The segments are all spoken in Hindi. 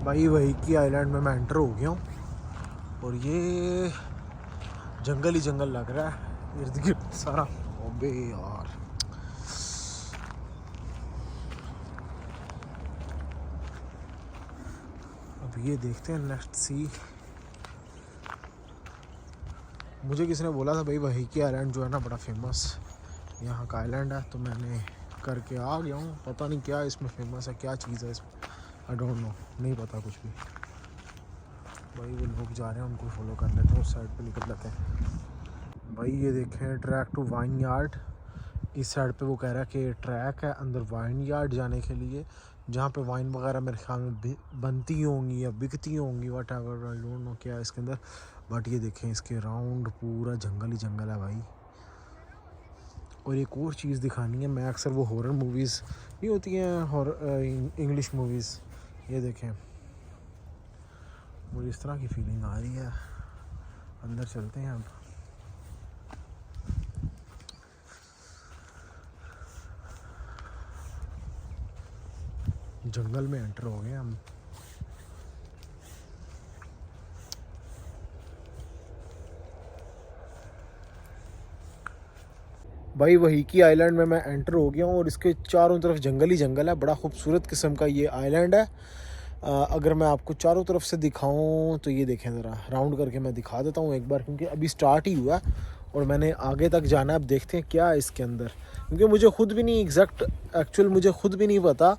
भाई वही की आइलैंड में मैं एंटर हो गया हूँ और ये जंगल ही जंगल लग रहा है इर्द गिर्द सारा। अबे यार अब ये देखते हैं, नेक्स्ट सी। मुझे किसी ने बोला था भाई वही की आइलैंड जो है ना बड़ा फेमस यहाँ का आइलैंड है, तो मैंने करके आ गया हूँ। पता नहीं क्या इसमें फेमस है, क्या चीज़ है इसमें, आई डोंट नो, नहीं पता कुछ भी। भाई वो लोग जा रहे हैं, उनको फॉलो कर लेते हैं, उस साइड पे निकल लेते हैं। भाई ये देखें, ट्रैक टू वाइन यार्ड। इस साइड पे वो कह रहा है कि ट्रैक है अंदर वाइन यार्ड जाने के लिए, जहाँ पे वाइन वगैरह मेरे ख्याल में बनती होंगी या बिकती होंगी, what ever, I don't know क्या है इसके अंदर। बट ये देखें, इसके राउंड पूरा जंगल ही जंगल है भाई। और एक और चीज़ दिखानी है, मैं अक्सर वो हॉरर मूवीज़ नहीं होती हैं, हॉरर इंग्लिश मूवीज़, ये देखें, मुझे इस तरह की फीलिंग आ रही है। अंदर चलते हैं अब। जंगल में एंटर हो गए हम। भाई वही की आइलैंड में मैं एंटर हो गया हूँ और इसके चारों तरफ जंगल ही जंगल है। बड़ा खूबसूरत किस्म का ये आइलैंड है। अगर मैं आपको चारों तरफ से दिखाऊं तो ये देखें, ज़रा राउंड करके मैं दिखा देता हूँ एक बार, क्योंकि अभी स्टार्ट ही हुआ और मैंने आगे तक जाना है। अब देखते हैं क्या है इसके अंदर, क्योंकि मुझे ख़ुद भी नहीं एक्चुअल मुझे ख़ुद भी नहीं पता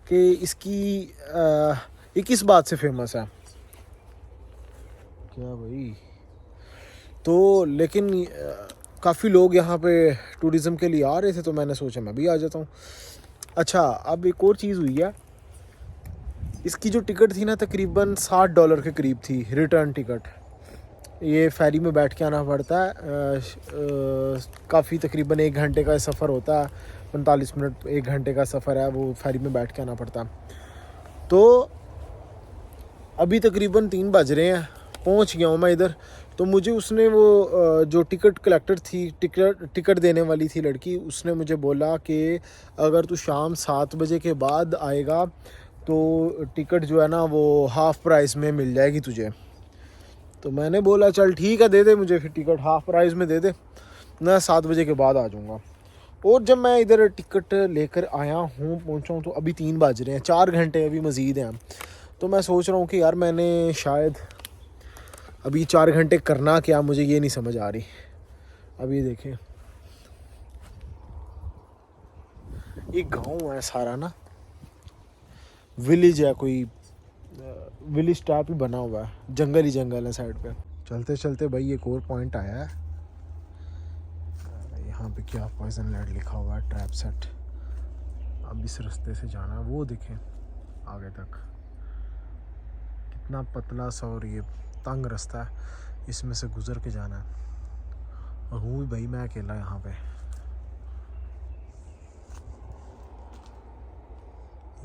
कि इसकी ये किस बात से फेमस है क्या भाई। तो लेकिन काफ़ी लोग यहाँ पे टूरिज़म के लिए आ रहे थे, तो मैंने सोचा मैं भी आ जाता हूँ। अच्छा, अब एक और चीज़ हुई है, इसकी जो टिकट थी ना तकरीबन $60 के करीब थी, रिटर्न टिकट। ये फेरी में बैठ के आना पड़ता है, काफ़ी तकरीबन 1 घंटे का सफ़र होता है, 45 मिनट 1 घंटे का सफ़र है, वो फेरी में बैठ के आना पड़ता है। तो अभी तकरीबन 3 बज रहे हैं, पहुंच गया हूँ मैं इधर। तो मुझे उसने वो जो टिकट कलेक्टर थी, टिकट देने वाली थी लड़की, उसने मुझे बोला कि अगर तू शाम 7 बजे के बाद आएगा तो टिकट जो है ना वो हाफ़ प्राइस में मिल जाएगी तुझे। तो मैंने बोला चल ठीक है, दे दे मुझे फिर टिकट, हाफ़ प्राइस में दे दे, मैं 7 बजे के बाद आ जाऊँगा। और जब मैं इधर टिकट लेकर आया हूँ, पहुँचा हूँ, तो अभी 3 बज रहे हैं, 4 घंटे अभी मज़ीद हैं। तो मैं सोच रहा हूँ कि यार मैंने शायद अभी 4 घंटे करना क्या, मुझे ये नहीं समझ आ रही। अभी देखें, ये गांव है सारा ना, विलेज है, कोई विलेज टाइप ही बना हुआ है, जंगल ही जंगल है साइड पे। चलते चलते भाई एक और पॉइंट आया है, यहाँ पे क्या पॉइजन लैंड लिखा हुआ है, ट्रैप सेट। अब इस रास्ते से जाना है, वो देखें आगे तक कितना पतला सा और ये तंग रास्ता है, इसमें से गुजर के जाना है। और हूँ भी भाई मैं अकेला यहाँ पे।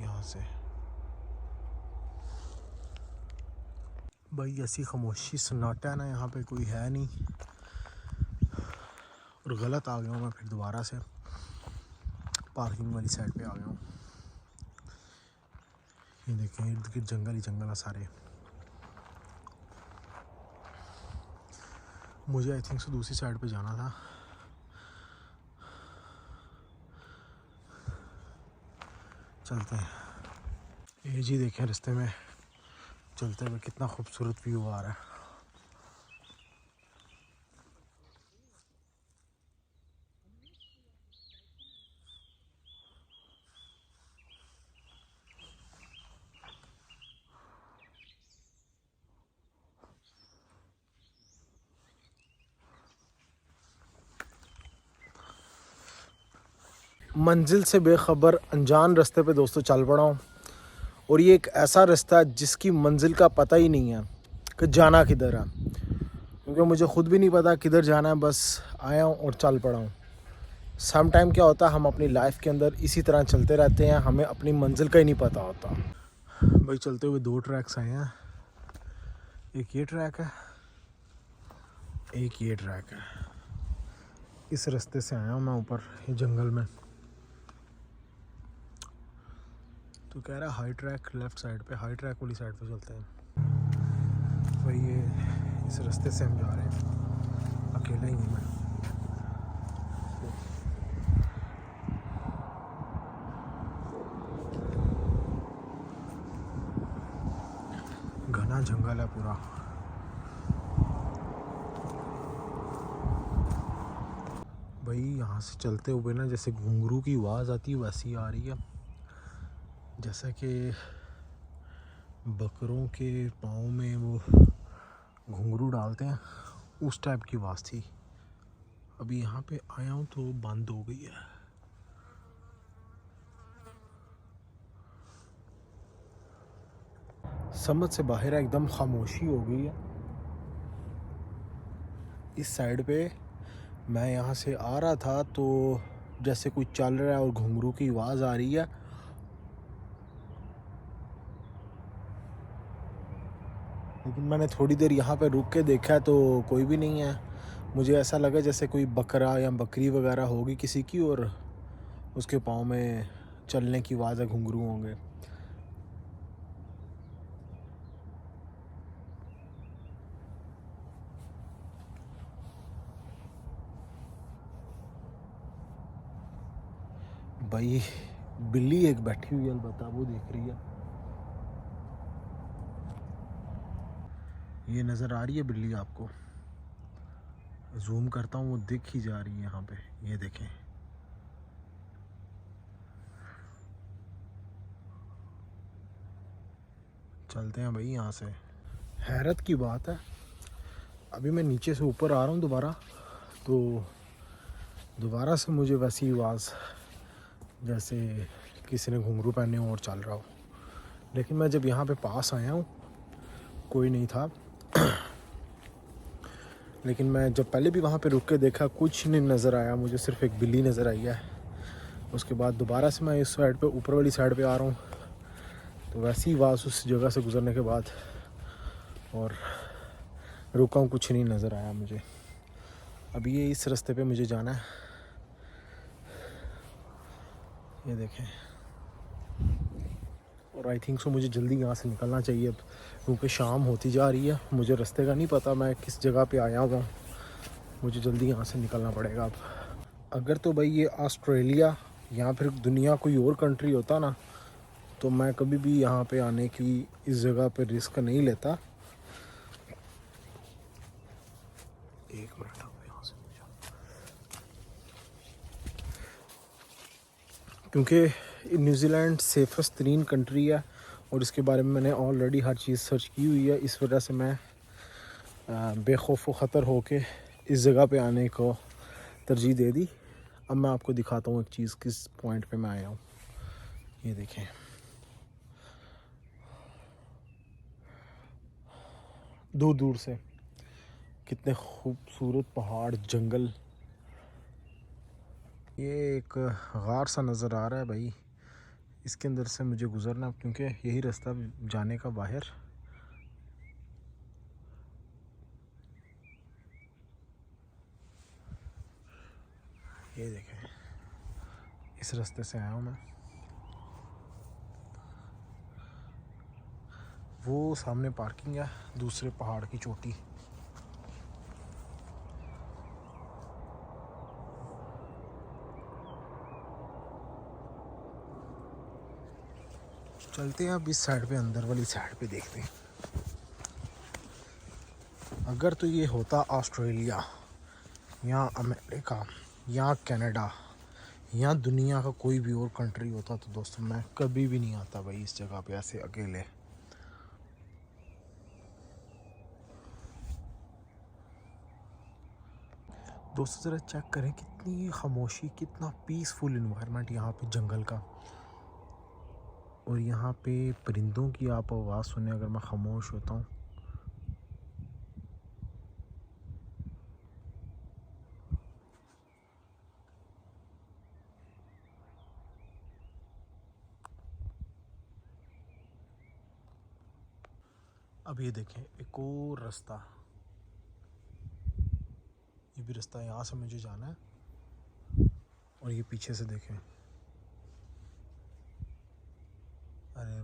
यहाँ से भाई ऐसी खामोशी सन्नाटा है ना, यहाँ पे कोई है नहीं। और गलत आ गया हूँ मैं फिर दोबारा से, पार्किंग वाली साइड पे आ गया हूँ। ये देखें इर्द गिर्द जंगल ही जंगल है सारे। मुझे आई थिंक सो दूसरी साइड पे जाना था। चलते हैं। ये जी देखें रास्ते में चलते हुए कितना खूबसूरत व्यू आ रहा है। मंजिल से बेखबर अनजान रास्ते पे दोस्तों चल पड़ा हूँ। और ये एक ऐसा रास्ता है जिसकी मंजिल का पता ही नहीं है कि जाना किधर है, क्योंकि मुझे ख़ुद भी नहीं पता किधर जाना है, बस आया हूँ और चल पड़ा हूँ। सम टाइम क्या होता है, हम अपनी लाइफ के अंदर इसी तरह चलते रहते हैं, हमें अपनी मंजिल का ही नहीं पता होता। भाई चलते हुए 2 ट्रैक्स आए हैं, एक ये ट्रैक है, एक ये ट्रैक है। इस रास्ते से आया हूँ मैं ऊपर ये जंगल में। तो कह रहा है हाई ट्रैक लेफ़्ट साइड पे, हाई ट्रैक वाली साइड पे चलते हैं। भाई ये इस रास्ते से हम जा रहे हैं, अकेला ही हूँ मैं। घना जंगल है पूरा। भाई यहाँ से चलते हुए ना जैसे घुंघरू की आवाज़ आती है वैसी आ रही है, जैसा कि बकरों के पाँव में वो घुंघरू डालते हैं, उस टाइप की आवाज़ थी। अभी यहाँ पे आया हूँ तो बंद हो गई है। समझ से बाहर है, एकदम खामोशी हो गई है। इस साइड पे मैं यहाँ से आ रहा था तो जैसे कुछ चल रहा है और घुंघरू की आवाज़ आ रही है। लेकिन मैंने थोड़ी देर यहाँ पे रुक के देखा तो कोई भी नहीं है। मुझे ऐसा लगा जैसे कोई बकरा या बकरी वगैरह होगी किसी की और उसके पाँव में चलने की आवाज़ है, घुंघरू होंगे। भाई बिल्ली एक बैठी हुई है, अलबत्ता वो देख रही है। ये नज़र आ रही है बिल्ली आपको? जूम करता हूँ, वो दिख ही जा रही है यहाँ पे, ये देखें। चलते हैं भाई यहाँ से। हैरत की बात है, अभी मैं नीचे से ऊपर आ रहा हूँ दोबारा, तो दोबारा से मुझे वैसी आवाज़ जैसे किसी ने घुंघरू पहने हो और चल रहा हो। लेकिन मैं जब यहाँ पे पास आया हूँ कोई नहीं था। लेकिन मैं जब पहले भी वहाँ पे रुक के देखा, कुछ नहीं नज़र आया मुझे, सिर्फ एक बिल्ली नज़र आई है। उसके बाद दोबारा से मैं इस साइड पे, ऊपर वाली साइड पे आ रहा हूँ, तो वैसी आवाज़ उस जगह से गुज़रने के बाद और रुका हूँ, कुछ नहीं नज़र आया मुझे। अभी ये इस रास्ते पे मुझे जाना है, ये देखें। और आई थिंक सो मुझे जल्दी यहाँ से निकलना चाहिए अब, क्योंकि शाम होती जा रही है। मुझे रास्ते का नहीं पता मैं किस जगह पे आया हुआ हूँ, मुझे जल्दी यहाँ से निकलना पड़ेगा अब। अगर तो भाई ये ऑस्ट्रेलिया या फिर दुनिया कोई और कंट्री होता ना, तो मैं कभी भी यहाँ पे आने की, इस जगह पे रिस्क नहीं लेता। एक मिनट यहाँ से, क्योंकि न्यूजीलैंड सेफेस्ट तरीन कंट्री है और इसके बारे में मैंने ऑलरेडी हर चीज़ सर्च की हुई है। इस वजह से मैं बेखौफ व ख़तर होके इस जगह पे आने को तरजीह दे दी। अब मैं आपको दिखाता हूँ एक चीज़, किस पॉइंट पे मैं आया हूँ। ये देखें, दूर दूर से कितने खूबसूरत पहाड़, जंगल। ये एक गार सा नज़र आ रहा है भाई, इसके अंदर से मुझे गुज़रना, क्योंकि यही रास्ता जाने का बाहर। ये देखें, इस रास्ते से आया हूँ मैं। वो सामने पार्किंग है, दूसरे पहाड़ की चोटी। चलते हैं अब इस साइड पे, अंदर वाली साइड पे देखते हैं। अगर तो ये होता ऑस्ट्रेलिया या अमेरिका या कनाडा या दुनिया का कोई भी और कंट्री होता, तो दोस्तों मैं कभी भी नहीं आता भाई इस जगह पे ऐसे अकेले। दोस्तों ज़रा चेक करें कितनी खामोशी, कितना पीसफुल इन्वायरमेंट यहाँ पे जंगल का। और यहाँ पे परिंदों की आप आवाज़ सुने अगर मैं खामोश होता हूँ। अब ये देखें एक और रास्ता, ये भी रास्ता, यहाँ से मुझे जाना है। और ये पीछे से देखें, अरे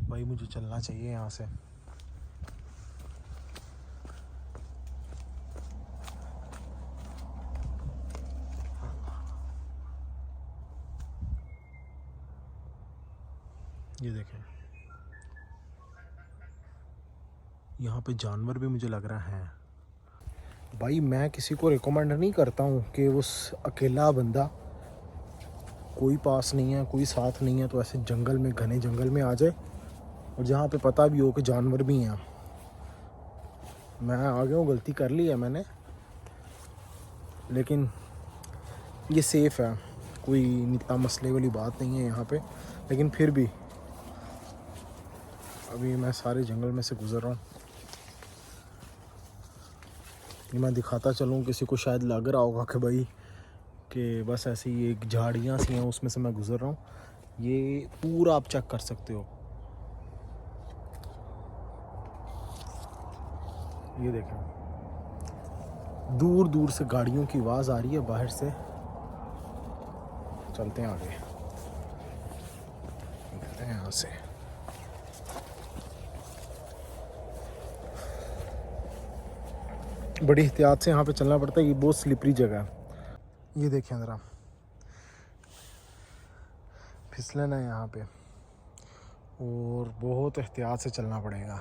भाई मुझे चलना चाहिए यहाँ से। ये देखें, यहाँ पे जानवर भी मुझे लग रहा है। भाई मैं किसी को रिकमेंड नहीं करता हूँ कि उस अकेला बंदा, कोई पास नहीं है, कोई साथ नहीं है, तो ऐसे जंगल में, घने जंगल में आ जाए, और जहाँ पे पता भी हो कि जानवर भी हैं। मैं आ गया हूँ, गलती कर ली है मैंने, लेकिन ये सेफ़ है, कोई इतना मसले वाली बात नहीं है यहाँ पे। लेकिन फिर भी अभी मैं सारे जंगल में से गुज़र रहा हूँ। ये मैं दिखाता चलूँ, किसी को शायद लग रहा होगा कि भाई कि बस ऐसे ही एक झाड़ियाँ सी हैं उसमें से मैं गुज़र रहा हूँ। ये पूरा आप चेक कर सकते हो। ये देखें, दूर दूर से गाड़ियों की आवाज़ आ रही है बाहर से। चलते हैं आगे, निकलते हैं यहाँ से। बड़ी एहतियात से यहाँ पे चलना पड़ता है, ये बहुत स्लिपरी जगह है। ये देखें ज़रा, फिसलन है यहाँ पे, और बहुत एहतियात से चलना पड़ेगा।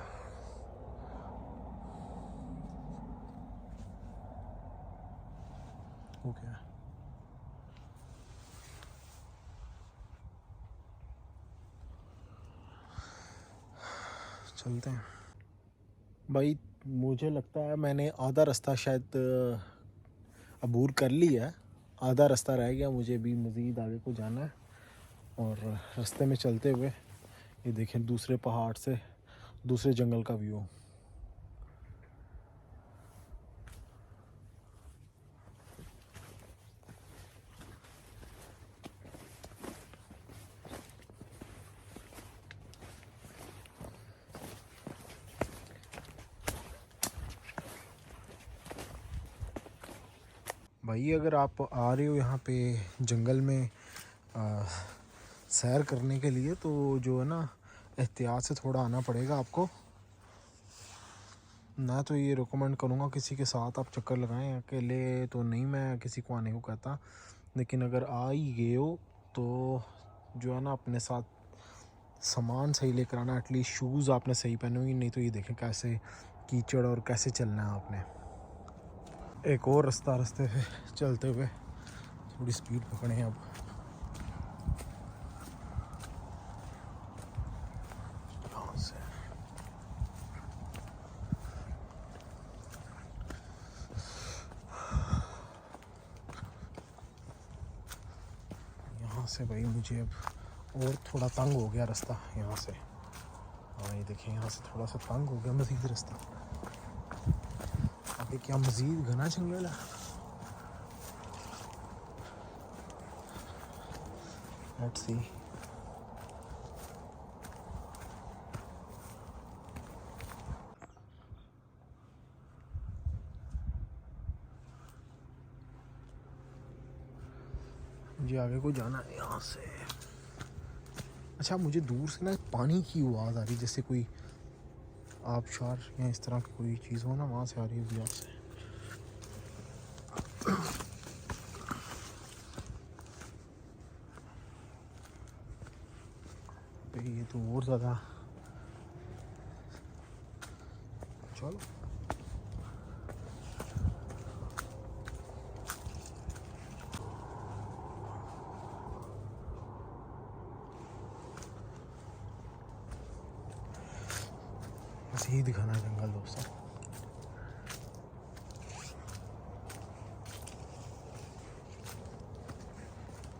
ओके, चलते हैं भाई। मुझे लगता है मैंने आधा रास्ता शायद अबूर कर लिया है, आधा रास्ता रह गया, मुझे भी मज़ीद आगे को जाना है। और रास्ते में चलते हुए ये देखें, दूसरे पहाड़ से दूसरे जंगल का व्यू। भाई अगर आप आ रहे हो यहाँ पे जंगल में सैर करने के लिए, तो जो है ना, एहतियात से थोड़ा आना पड़ेगा आपको। मैं तो ये रिकमेंड करूँगा किसी के साथ आप चक्कर लगाएं, अकेले तो नहीं मैं किसी को आने को कहता। लेकिन अगर आ ही गए हो तो जो है ना, अपने साथ सामान सही लेकर आना। एटलीस्ट शूज़ आपने सही पहने होंगे, नहीं तो ये देखें कैसे कीचड़ और कैसे चलना है आपने। एक और रास्ते से चलते हुए, थोड़ी स्पीड पकड़ें अब। यहाँ से भाई मुझे अब और थोड़ा तंग हो गया रास्ता यहाँ से। हाँ ये देखें, यहाँ से थोड़ा सा तंग हो गया मज़ीद रास्ता। आगे क्या मज़ीद घना जंगल है। Let's see. मुझे आगे को जाना है यहाँ से। अच्छा, मुझे दूर से ना पानी की आवाज़ आ रही, जैसे कोई आबशार या इस तरह की कोई चीज़ हो ना, वहाँ से आ रही है यहाँ से। ये तो और ज़्यादा, चलो मज़ीद घना जंगल दोस्तों।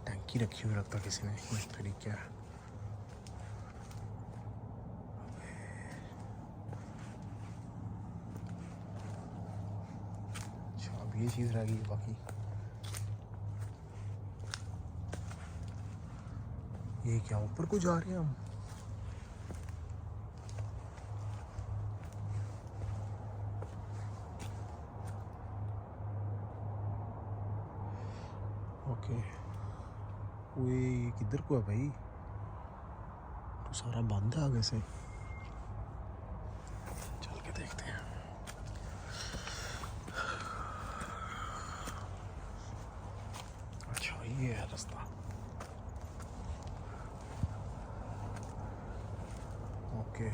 टंकी रखी हुई लगता किसी ने, इस तरीके है। अच्छा, अब ये चीज़ रह गई बाकी। ये क्या ऊपर को जा रहे हैं हम? ओके, ओए ये किधर को है भाई? तो सारा बंद है आगे से। चल के देखते हैं। अच्छा ये है रास्ता। ओके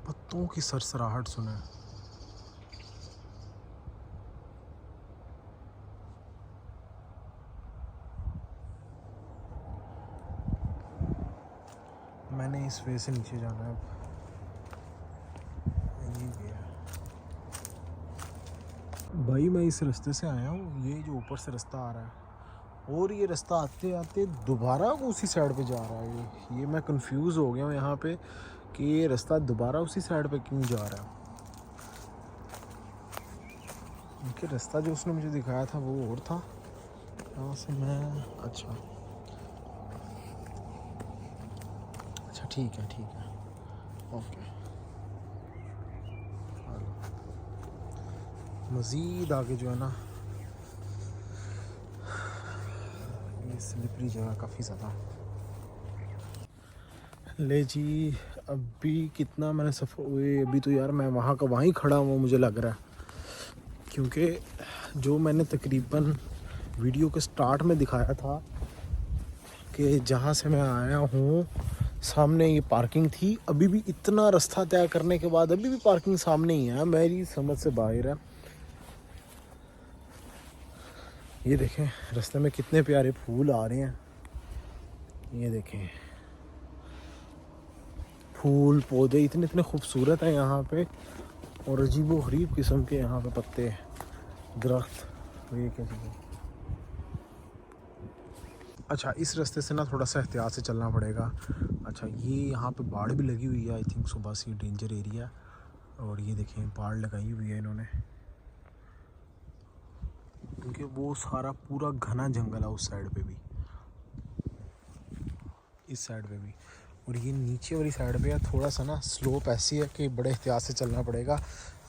पत्तों की सरसराहट सुने। मैंने इस वे से नीचे जाना है अब। ये गया भाई, मैं इस रास्ते से आया हूँ, ये जो ऊपर से रास्ता आ रहा है और ये रास्ता आते आते दोबारा उसी साइड पे जा रहा है। ये मैं कंफ्यूज हो गया हूँ यहाँ पे कि ये रास्ता दोबारा उसी साइड पे क्यों जा रहा है। क्योंकि रास्ता जो उसने मुझे दिखाया था वो और था। यहाँ से मैं अच्छा ठीक है ओके। मज़ीद आगे जो है ना ये स्लिपरी जगह काफ़ी ज़्यादा। ले जी, अभी कितना मैंने सफ़र हुए अभी तो यार मैं वहाँ का वहीं खड़ा हूँ मुझे लग रहा है। क्योंकि जो मैंने तकरीबन वीडियो के स्टार्ट में दिखाया था कि जहाँ से मैं आया हूँ सामने ये पार्किंग थी, अभी भी इतना रास्ता तय करने के बाद अभी भी पार्किंग सामने ही है, मेरी समझ से बाहर है। ये देखें रास्ते में कितने प्यारे फूल आ रहे हैं। ये देखें फूल पौधे इतने इतने खूबसूरत हैं यहाँ पे और अजीबो गरीब किस्म के यहाँ पे पत्ते दरख्त। तो ये क्या चीज़ है? अच्छा इस रास्ते से ना थोड़ा सा एहतियात से चलना पड़ेगा। अच्छा ये यहाँ पे बाड़ भी लगी हुई है, आई थिंक सुबह से डेंजर एरिया। और ये देखें बाड़ लगाई हुई है इन्होंने, क्योंकि वो सारा पूरा घना जंगल है उस साइड पे भी, इस साइड पे भी। और ये नीचे वाली साइड पे थोड़ा सा ना स्लोप ऐसी है कि बड़े एहतियात से चलना पड़ेगा।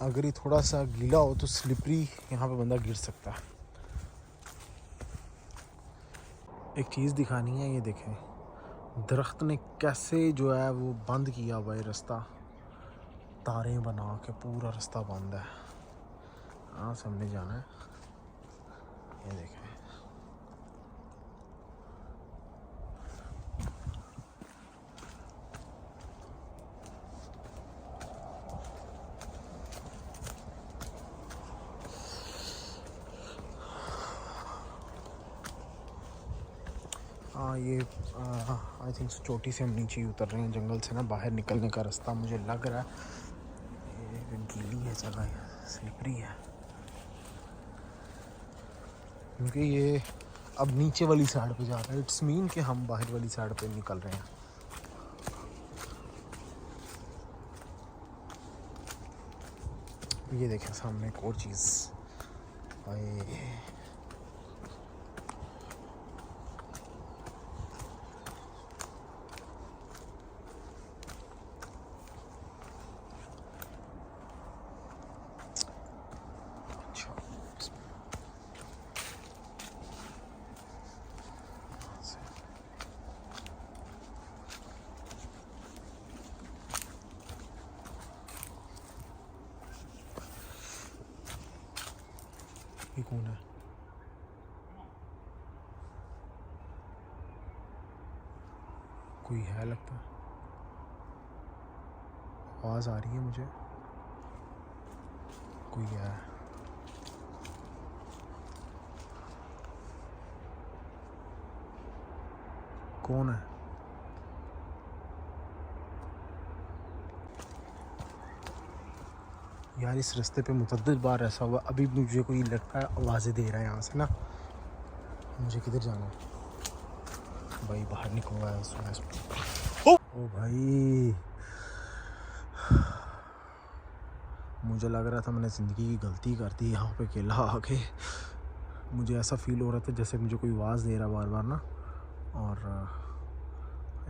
अगर ये थोड़ा सा गीला हो तो स्लिपरी यहाँ पे बंदा गिर सकता है। एक चीज़ दिखानी है, ये देखें दरख्त ने कैसे जो है वो बंद किया हुआ है रास्ता, तारें बना के पूरा रास्ता बंद है। हाँ सामने जाना है। ये देखें हाँ ये आई थिंक चोटी से हम नीचे ही उतर रहे हैं, जंगल से ना बाहर निकलने का रास्ता मुझे लग रहा है। ये गीली है जगह, स्लिपरी है क्योंकि ये अब नीचे वाली साइड पे जा रहा है। इट्स मीन कि हम बाहर वाली साइड पे निकल रहे हैं। ये देखें सामने एक और चीज़ आए। ये कौन है? कोई है लगता, आवाज़ आ रही है मुझे, कोई है। कौन है? यार इस रास्ते पे मुतअद्दिद बार ऐसा हुआ, अभी मुझे कोई लड़का आवाज़ें दे रहा है यहाँ से ना। मुझे किधर जाना है भाई? बाहर निकलवा है ओ भाई, मुझे लग रहा था मैंने ज़िंदगी की गलती कर दी यहाँ पे अकेला आके। मुझे ऐसा फील हो रहा था जैसे मुझे कोई आवाज़ दे रहा बार बार ना, और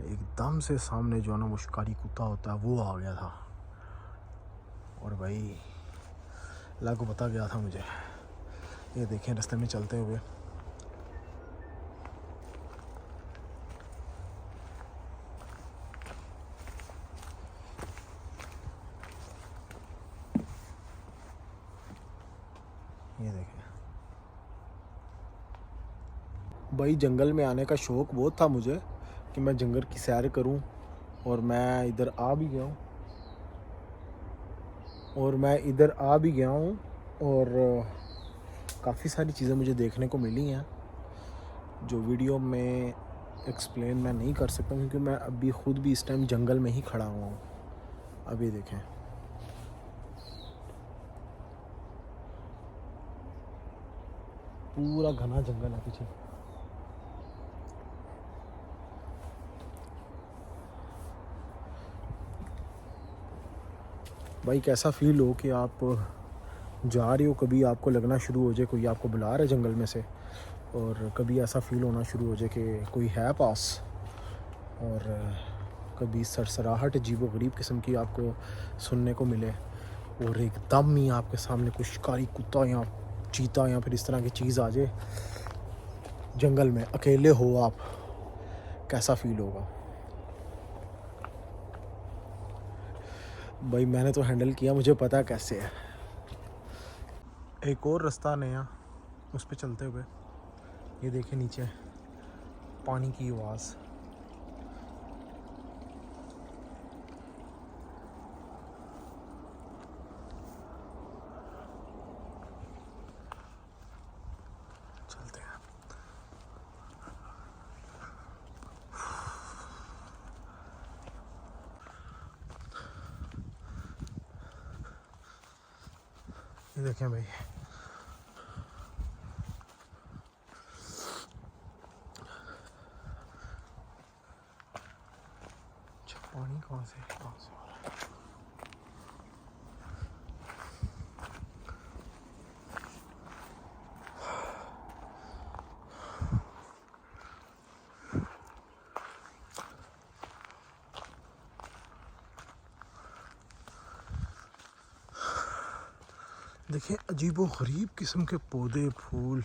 एकदम से सामने जो है ना वो शिकारी कुत्ता होता है वो आ गया था, और भाई अल्लाह को पता गया था मुझे। ये देखें रास्ते में चलते हुए ये देखें भाई, जंगल में आने का शौक़ बहुत था मुझे कि मैं जंगल की सैर करूं, और मैं इधर आ भी गया हूं, और काफ़ी सारी चीज़ें मुझे देखने को मिली हैं जो वीडियो में एक्सप्लेन मैं नहीं कर सकता क्योंकि मैं अभी ख़ुद भी इस टाइम जंगल में ही खड़ा हुआ हूँ। अभी देखें पूरा घना जंगल है पीछे। भाई कैसा फील हो कि आप जा रहे हो, कभी आपको लगना शुरू हो जाए कोई आपको बुला रहा है जंगल में से, और कभी ऐसा फील होना शुरू हो जाए कि कोई है पास, और कभी सरसराहट अजीबो-गरीब किस्म की आपको सुनने को मिले, और एकदम ही आपके सामने कुछ शिकारी कुत्ता या चीता या फिर इस तरह की चीज़ आ जाए जंगल में, अकेले हो आप, कैसा फील होगा। भाई मैंने तो हैंडल किया, मुझे पता कैसे है। एक और रास्ता नया उस पे चलते हुए, ये देखें नीचे पानी की आवाज़। चलते हैं। ये देखें भाई, पानी कहाँ से आ रहा है। देखें अजीबो गरीब किस्म के पौधे, फूल,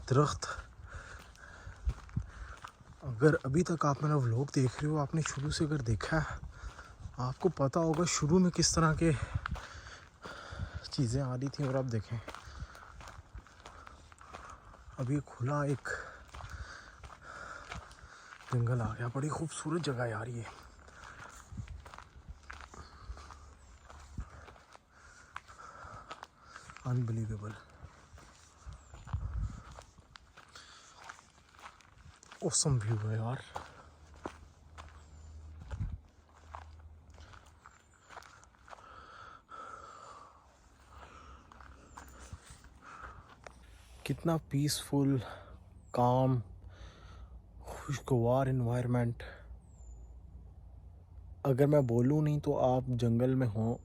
दरख्त। अगर अभी तक आप मेरा व्लॉग देख रहे हो, आपने शुरू से अगर देखा है, आपको पता होगा शुरू में किस तरह के चीज़ें आ रही थी, और आप देखें अभी खुला एक जंगल आ गया। बड़ी खूबसूरत जगह यार ये। अनबिलीवेबल, ऑसम व्यू है यार। कितना पीसफुल, काम, खुशगवार इन्वायरमेंट। अगर मैं बोलूँ नहीं तो आप जंगल में हो,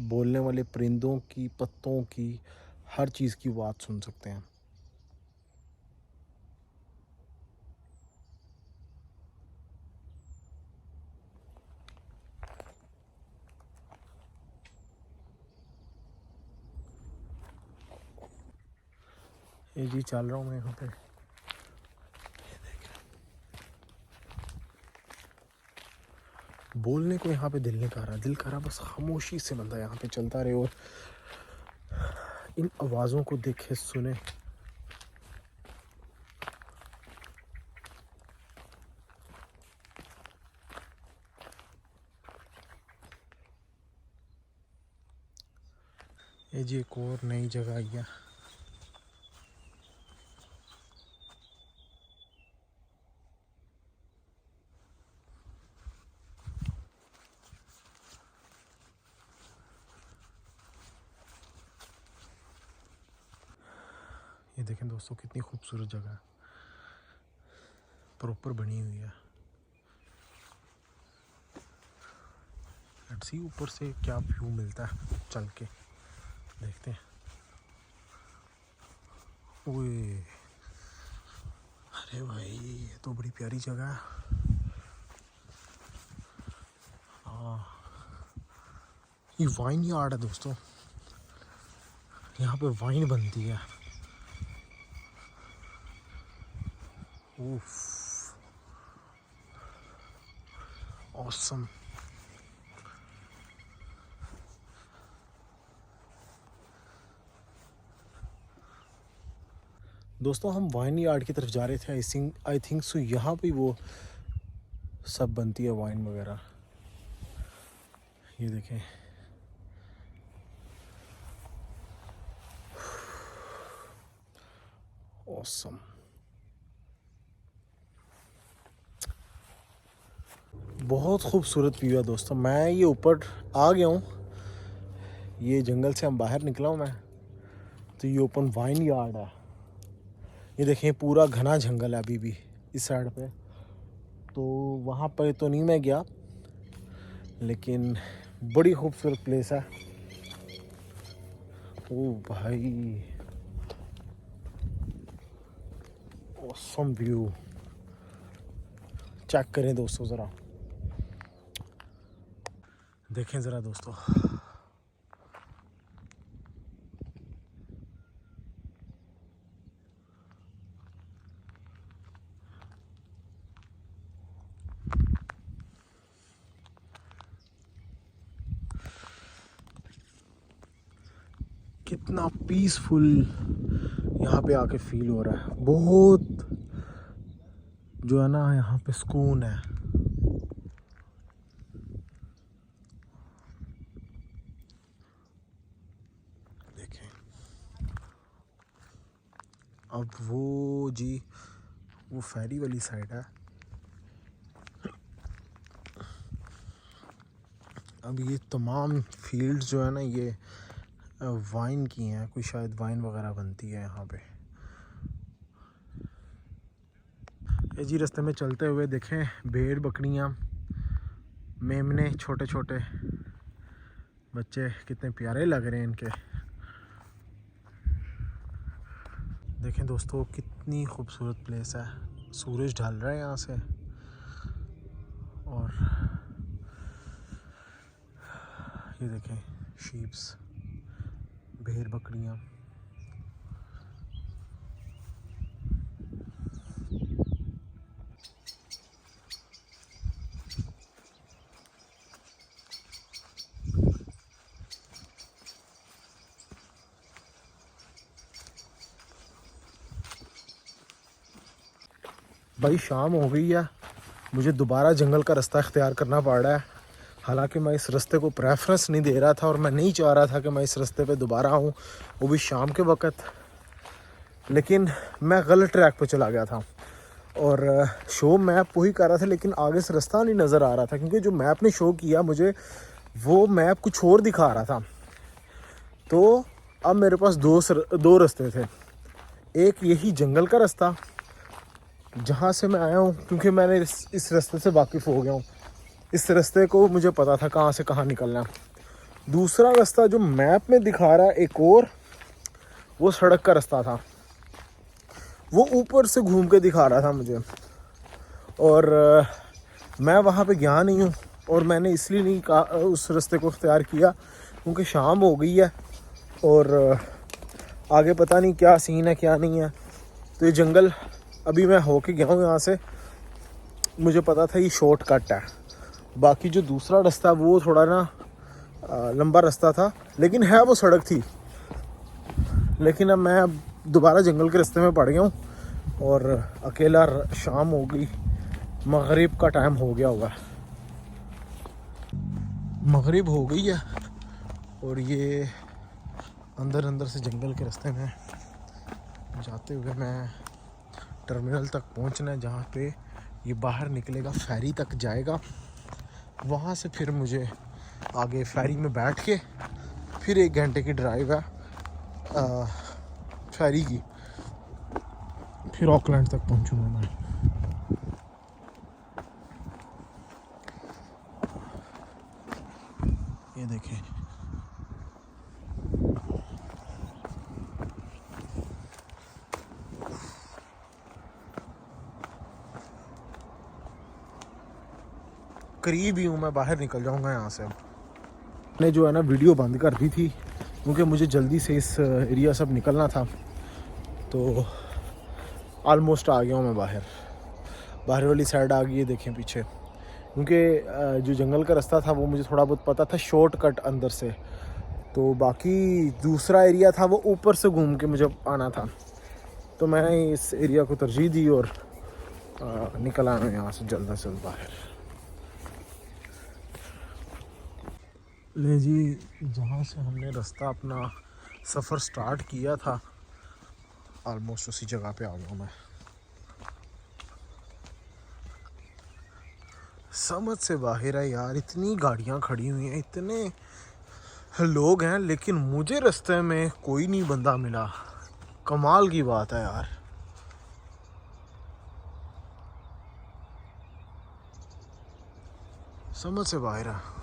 बोलने वाले परिंदों की, पत्तों की, हर चीज़ की बात सुन सकते हैं। ये जी चल रहा हूँ मैं यहाँ पे, बोलने को यहाँ पे दिल नहीं कर रहा, दिल कर रहा बस खामोशी से बंदा यहाँ पे चलता रहे और इन आवाज़ों को देखे सुने। ये जी एक और नई जगह आई है। ये देखें दोस्तों कितनी खूबसूरत जगह है, प्रॉपर बनी हुई है। लेट्स सी ऊपर से क्या व्यू मिलता है, चल के देखते हैं। ओए, अरे भाई ये तो बड़ी प्यारी जगह है। हाँ, ये वाइन यार्ड है दोस्तों, यहाँ पे वाइन बनती है। उफ, ऑसम। दोस्तों हम वाइन यार्ड की तरफ जा रहे थे। आई थिंक सो यहाँ पे वो सब बनती है वाइन वगैरह। ये देखें, ऑसम। बहुत खूबसूरत व्यू है दोस्तों। मैं ये ऊपर आ गया हूँ, ये जंगल से हम बाहर निकला हूँ मैं, तो ये ओपन वाइन यार्ड है। ये देखें पूरा घना जंगल है अभी भी इस साइड पे। तो वहाँ पर तो नहीं मैं गया, लेकिन बड़ी खूबसूरत प्लेस है। ओ भाई, ऑसम व्यू, चेक करें दोस्तों ज़रा, देखें ज़रा दोस्तों। कितना पीसफुल यहाँ पे आके फील हो रहा है। बहुत जो है ना यहाँ पे सुकून है। देखें, अब वो जी वो फेरी वाली साइड है। अब ये तमाम फील्ड जो है ना ये वाइन की हैं, कोई शायद वाइन वगैरह बनती है यहाँ पे। ये जी रास्ते में चलते हुए देखें भेड़ बकरियाँ, मेमने, छोटे छोटे बच्चे, कितने प्यारे लग रहे हैं इनके। देखें दोस्तों कितनी खूबसूरत प्लेस है। सूरज ढल रहा है यहाँ से, और ये देखें शीप्स, भेड़ बकरियाँ। भाई शाम हो गई है, मुझे दोबारा जंगल का रास्ता इख्तियार करना पड़ रहा है। हालांकि मैं इस रास्ते को प्रेफरेंस नहीं दे रहा था, और मैं नहीं चाह रहा था कि मैं इस रास्ते पे दोबारा आऊँ, वो भी शाम के वक्त। लेकिन मैं गलत ट्रैक पे चला गया था, और शो मैप वही कर रहा था, लेकिन आगे से रास्ता नहीं नज़र आ रहा था, क्योंकि जो मैप ने शो किया मुझे, वो मैप कुछ और दिखा रहा था। तो अब मेरे पास दो रास्ते थे। एक यही जंगल का रास्ता जहाँ से मैं आया हूँ, क्योंकि मैंने इस रास्ते से वाकिफ़ हो गया हूँ, इस रास्ते को मुझे पता था कहाँ से कहाँ निकलना है। दूसरा रास्ता जो मैप में दिखा रहा है एक और, वो सड़क का रास्ता था, वो ऊपर से घूम के दिखा रहा था मुझे, और मैं वहाँ पे गया नहीं हूँ। और मैंने इसलिए नहीं कहा उस रास्ते को इख्तियार किया, क्योंकि शाम हो गई है और आगे पता नहीं क्या सीन है क्या नहीं है। तो ये जंगल अभी मैं होके गया हूँ यहाँ से, मुझे पता था ये शॉर्टकट है। बाकी जो दूसरा रास्ता वो थोड़ा ना लंबा रास्ता था, लेकिन है वो सड़क थी। लेकिन अब मैं दोबारा जंगल के रास्ते में पड़ गया हूँ, और अकेला शाम हो गई, मगरिब का टाइम हो गया होगा, मगरिब हो गई है। और ये अंदर से जंगल के रास्ते में जाते हुए मैं टर्मिनल तक पहुंचना है, जहाँ पे ये बाहर निकलेगा, फेरी तक जाएगा। वहाँ से फिर मुझे आगे फेरी में बैठ के फिर 1 घंटे की ड्राइव है फेरी की, फिर ऑकलैंड तक पहुंचूंगा मैं। ये देखें, करीब ही हूँ, मैं बाहर निकल जाऊँगा यहाँ से। अब मैंने जो है ना वीडियो बंद कर दी थी क्योंकि मुझे जल्दी से इस एरिया सब निकलना था। तो ऑलमोस्ट आ गया हूँ मैं बाहर, बाहर वाली साइड आ गई है, देखें पीछे। क्योंकि जो जंगल का रास्ता था वो मुझे थोड़ा बहुत पता था, शॉर्टकट अंदर से। तो बाकी दूसरा एरिया था वो ऊपर से घूम के मुझे आना था, तो मैंने इस एरिया को तरजीह दी और निकल आया यहाँ से जल्द से जल्द बाहर। ले जी, जहाँ से हमने रास्ता अपना सफ़र स्टार्ट किया था ऑलमोस्ट उसी जगह पे आ गया मैं। समझ से बाहर है यार, इतनी गाड़ियाँ खड़ी हुई हैं, इतने लोग हैं, लेकिन मुझे रास्ते में कोई नहीं बंदा मिला। कमाल की बात है यार। समझ से बाहर है।